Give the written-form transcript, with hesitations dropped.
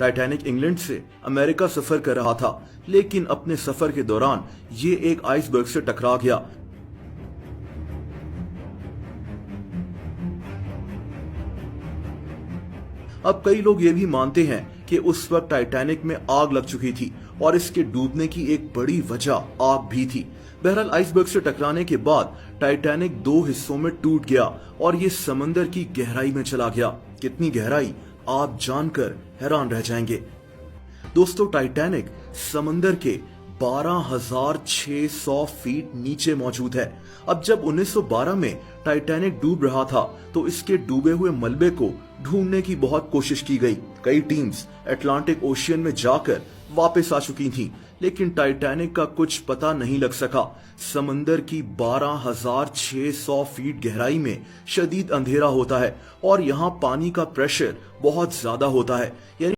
Titanic England से America सफर कर रहा था, लेकिन अपने सफर के दौरान ये एक आइसबर्ग से टकरा गया। अब कई लोग ये भी मानते हैं कि उस वक्त टाइटैनिक में आग लग चुकी थी और इसके डूबने की एक बड़ी वजह आग भी थी। बहरहाल आइसबर्ग से टकराने के बाद टाइटैनिक दो हिस्सों में टूट गया और ये समंदर की गहराई में चला गया। कितनी गहराई, आप जानकर हैरान रह जाएंगे। दोस्तों, टाइटैनिक समंदर के 12,600 फीट नीचे मौजूद है। अब जब 1912 में टाइटैनिक डूब रहा था तो इसके डूबे हुए मलबे को ढूंढने की बहुत कोशिश की गई। कई टीम्स अटलांटिक ओशियन में जाकर वापस आ चुकी थीं, लेकिन टाइटैनिक का कुछ पता नहीं लग सका। समंदर की 12,600 फीट गहराई में शदीद अंधेरा होता है और यहाँ पानी का प्रेशर बहुत ज्यादा होता है, यानी